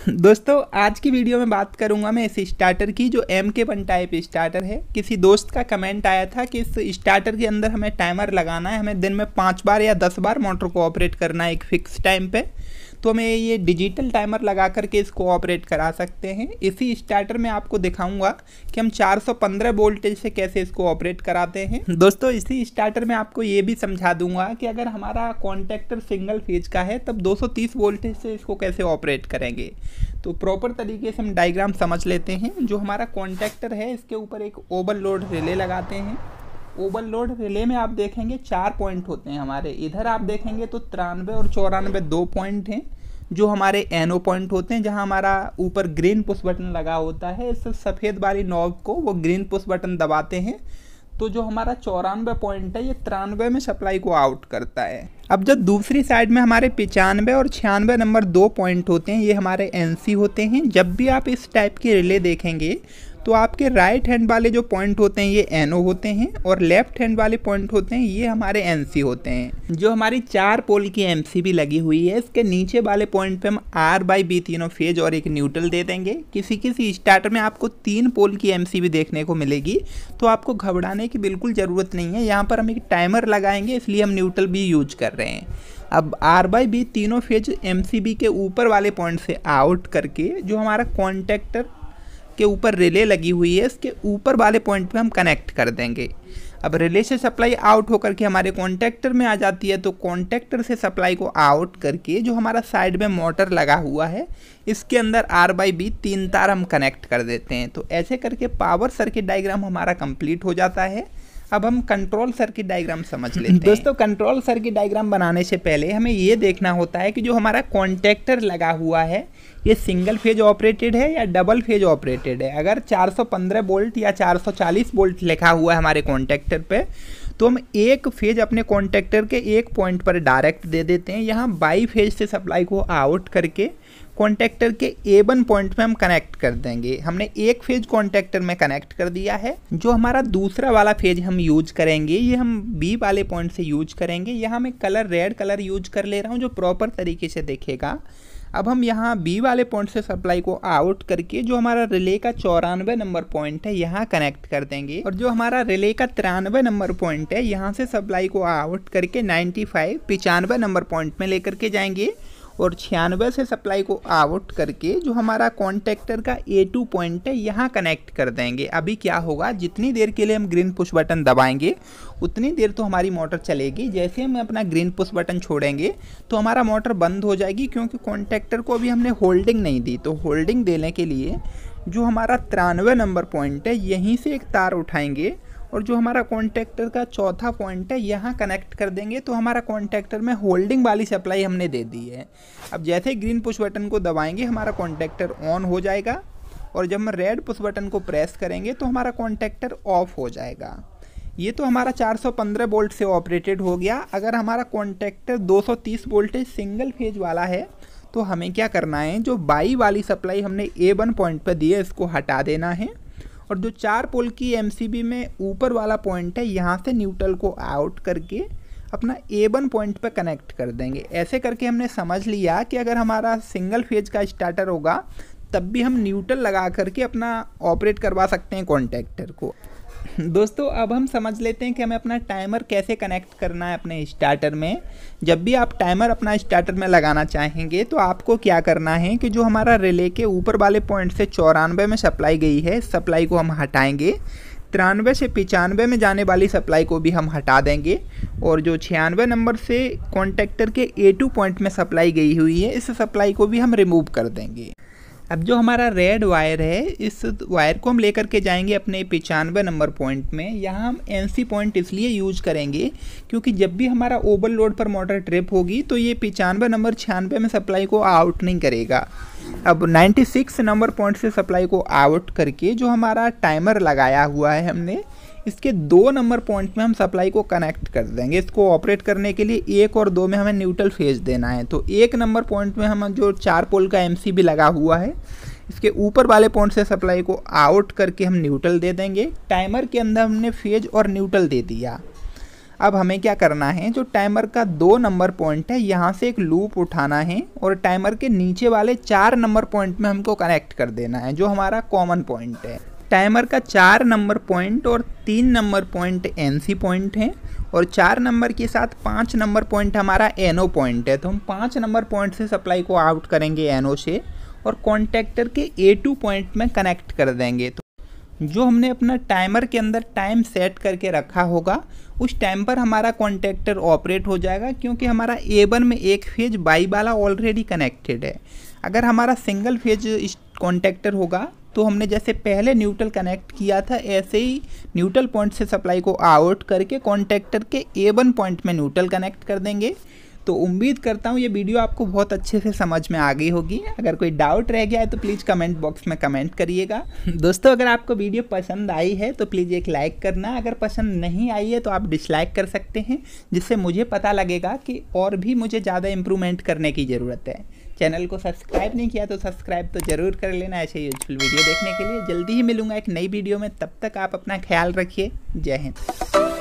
दोस्तों आज की वीडियो में बात करूंगा मैं इस स्टार्टर की जो MK1 टाइप स्टार्टर है। किसी दोस्त का कमेंट आया था कि इस स्टार्टर के अंदर हमें टाइमर लगाना है, हमें दिन में 5 बार या 10 बार मोटर को ऑपरेट करना है एक फिक्स टाइम पे। तो हमें ये डिजिटल टाइमर लगा करके इसको ऑपरेट करा सकते हैं। इसी स्टार्टर में आपको दिखाऊंगा कि हम 415 वोल्टेज से कैसे इसको ऑपरेट कराते हैं। दोस्तों इसी स्टार्टर में आपको ये भी समझा दूंगा कि अगर हमारा कॉन्टैक्टर सिंगल फेज का है तब 230 वोल्टेज से इसको कैसे ऑपरेट करेंगे। तो प्रॉपर तरीके से हम डायग्राम समझ लेते हैं। जो हमारा कॉन्टैक्टर है इसके ऊपर एक ओवरलोड रिले लगाते हैं। ओवरलोड रिले में आप देखेंगे 4 पॉइंट होते हैं हमारे। इधर आप देखेंगे तो 93 और 94 2 पॉइंट हैं जो हमारे एनो पॉइंट होते हैं, जहां हमारा ऊपर ग्रीन पुश बटन लगा होता है। इस सफ़ेद वाली नॉब को वो ग्रीन पुश बटन दबाते हैं तो जो हमारा 94 पॉइंट है ये 93 में सप्लाई को आउट करता है। अब जो दूसरी साइड में हमारे 95 और 96 नंबर 2 पॉइंट होते हैं ये हमारे NC होते हैं। जब भी आप इस टाइप की रिले देखेंगे तो आपके राइट हैंड वाले जो पॉइंट होते हैं ये NO होते हैं और लेफ्ट हैंड वाले पॉइंट होते हैं ये हमारे NC होते हैं। जो हमारी 4 पोल की MCB लगी हुई है इसके नीचे वाले पॉइंट पे हम R/B तीनों फेज और एक न्यूट्रल दे देंगे। किसी स्टार्टर में आपको 3 पोल की MCB देखने को मिलेगी तो आपको घबराने की बिल्कुल ज़रूरत नहीं है। यहाँ पर हम एक टाइमर लगाएंगे इसलिए हम न्यूट्रल भी यूज कर रहे हैं। अब R/B तीनों फेज MCB के ऊपर वाले पॉइंट से आउट करके जो हमारा कॉन्टैक्टर के ऊपर रिले लगी हुई है इसके ऊपर वाले पॉइंट पे हम कनेक्ट कर देंगे। अब रिले से सप्लाई आउट होकर के हमारे कॉन्टैक्टर में आ जाती है, तो कॉन्टैक्टर से सप्लाई को आउट करके जो हमारा साइड में मोटर लगा हुआ है इसके अंदर R/B 3 तार हम कनेक्ट कर देते हैं। तो ऐसे करके पावर सर्किट डायग्राम हमारा कंप्लीट हो जाता है। अब हम कंट्रोल सर्किट डायग्राम समझ लेते हैं। दोस्तों कंट्रोल सर्किट डायग्राम बनाने से पहले हमें ये देखना होता है कि जो हमारा कॉन्टैक्टर लगा हुआ है ये सिंगल फेज ऑपरेटेड है या डबल फेज ऑपरेटेड है। अगर 415 वोल्ट या 440 वोल्ट लिखा हुआ है हमारे कॉन्टैक्टर पे तो हम एक फेज अपने कॉन्टैक्टर के एक पॉइंट पर डायरेक्ट दे देते हैं। यहाँ बाई फेज से सप्लाई को आउट करके कॉन्टैक्टर के A1 पॉइंट पे हम कनेक्ट कर देंगे। हमने एक फेज कॉन्टैक्टर में कनेक्ट कर दिया है। जो हमारा दूसरा वाला फेज हम यूज करेंगे ये हम B वाले पॉइंट से यूज करेंगे। यहाँ मैं कलर रेड कलर यूज कर ले रहा हूँ जो प्रॉपर तरीके से देखेगा। अब हम यहाँ B वाले पॉइंट से सप्लाई को आउट करके जो हमारा रिले का 94 नंबर पॉइंट है यहाँ कनेक्ट कर देंगे और जो हमारा रिले का 93 नंबर पॉइंट है यहाँ से सप्लाई को आउट करके 95 नंबर पॉइंट में लेकर के जाएंगे और 96 से सप्लाई को आउट करके जो हमारा कॉन्टैक्टर का A2 पॉइंट है यहाँ कनेक्ट कर देंगे। अभी क्या होगा, जितनी देर के लिए हम ग्रीन पुश बटन दबाएंगे उतनी देर तो हमारी मोटर चलेगी। जैसे हम अपना ग्रीन पुश बटन छोड़ेंगे तो हमारा मोटर बंद हो जाएगी, क्योंकि कॉन्टैक्टर को अभी हमने होल्डिंग नहीं दी। तो होल्डिंग देने के लिए जो हमारा 93 नंबर पॉइंट है यहीं से एक तार उठाएंगे और जो हमारा कॉन्टैक्टर का चौथा पॉइंट है यहाँ कनेक्ट कर देंगे। तो हमारा कॉन्टैक्टर में होल्डिंग वाली सप्लाई हमने दे दी है। अब जैसे ही ग्रीन पुश बटन को दबाएंगे हमारा कॉन्टैक्टर ऑन हो जाएगा और जब हम रेड पुश बटन को प्रेस करेंगे तो हमारा कॉन्टैक्टर ऑफ हो जाएगा। ये तो हमारा 415 वोल्ट से ऑपरेटेड हो गया। अगर हमारा कॉन्टैक्टर 230 वोल्टेज सिंगल फेज वाला है तो हमें क्या करना है, जो बाई वाली सप्लाई हमने A1 पॉइंट पर दी है इसको हटा देना है और जो 4 पोल की MCB में ऊपर वाला पॉइंट है यहाँ से न्यूट्रल को आउट करके अपना A1 पॉइंट पे कनेक्ट कर देंगे। ऐसे करके हमने समझ लिया कि अगर हमारा सिंगल फेज का स्टार्टर होगा तब भी हम न्यूट्रल लगा करके अपना ऑपरेट करवा सकते हैं कॉन्टैक्टर को। दोस्तों अब हम समझ लेते हैं कि हमें अपना टाइमर कैसे कनेक्ट करना है अपने स्टार्टर में। जब भी आप टाइमर अपना स्टार्टर में लगाना चाहेंगे तो आपको क्या करना है कि जो हमारा रिले के ऊपर वाले पॉइंट से 94 में सप्लाई गई है इस सप्लाई को हम हटाएंगे। 93 से 95 में जाने वाली सप्लाई को भी हम हटा देंगे और जो 96 नंबर से कॉन्टैक्टर के A2 पॉइंट में सप्लाई गई हुई है इस सप्लाई को भी हम रिमूव कर देंगे। अब जो हमारा रेड वायर है इस वायर को हम लेकर के जाएंगे अपने 95 नंबर पॉइंट में। यहाँ हम NC पॉइंट इसलिए यूज करेंगे क्योंकि जब भी हमारा ओवरलोड पर मोटर ट्रिप होगी तो ये 95 नंबर 96 में सप्लाई को आउट नहीं करेगा। अब 96 नंबर पॉइंट से सप्लाई को आउट करके जो हमारा टाइमर लगाया हुआ है हमने इसके 2 नंबर पॉइंट में हम सप्लाई को कनेक्ट कर देंगे। इसको ऑपरेट करने के लिए 1 और 2 में हमें न्यूट्रल फेज देना है। तो 1 नंबर पॉइंट में हम जो 4 पोल का MCB लगा हुआ है इसके ऊपर वाले पॉइंट से सप्लाई को आउट करके हम न्यूट्रल दे देंगे। टाइमर के अंदर हमने फेज और न्यूट्रल दे दिया। अब हमें क्या करना है, जो टाइमर का 2 नंबर पॉइंट है यहाँ से एक लूप उठाना है और टाइमर के नीचे वाले 4 नंबर पॉइंट में हमको कनेक्ट कर देना है, जो हमारा कॉमन पॉइंट है। टाइमर का 4 नंबर पॉइंट और 3 नंबर पॉइंट NC पॉइंट है और 4 नंबर के साथ 5 नंबर पॉइंट हमारा NO पॉइंट है। तो हम 5 नंबर पॉइंट से सप्लाई को आउट करेंगे NO से और कॉन्टेक्टर के A2 पॉइंट में कनेक्ट कर देंगे। तो जो हमने अपना टाइमर के अंदर टाइम सेट करके रखा होगा उस टाइम पर हमारा कॉन्टेक्टर ऑपरेट हो जाएगा, क्योंकि हमारा A1 में एक फेज बाई वाला ऑलरेडी कनेक्टेड है। अगर हमारा सिंगल फेज कॉन्टेक्टर होगा तो हमने जैसे पहले न्यूट्रल कनेक्ट किया था ऐसे ही न्यूट्रल पॉइंट से सप्लाई को आउट करके कॉन्टेक्टर के A1 पॉइंट में न्यूट्रल कनेक्ट कर देंगे। तो उम्मीद करता हूँ ये वीडियो आपको बहुत अच्छे से समझ में आ गई होगी। अगर कोई डाउट रह गया है तो प्लीज़ कमेंट बॉक्स में कमेंट करिएगा। दोस्तों, अगर आपको वीडियो पसंद आई है तो प्लीज़ एक लाइक करना, अगर पसंद नहीं आई है तो आप डिसलाइक कर सकते हैं, जिससे मुझे पता लगेगा कि और भी मुझे ज़्यादा इम्प्रूवमेंट करने की ज़रूरत है। चैनल को सब्सक्राइब नहीं किया तो सब्सक्राइब तो ज़रूर कर लेना ऐसे यूजफुल वीडियो देखने के लिए। जल्दी ही मिलूंगा एक नई वीडियो में, तब तक आप अपना ख्याल रखिए। जय हिंद।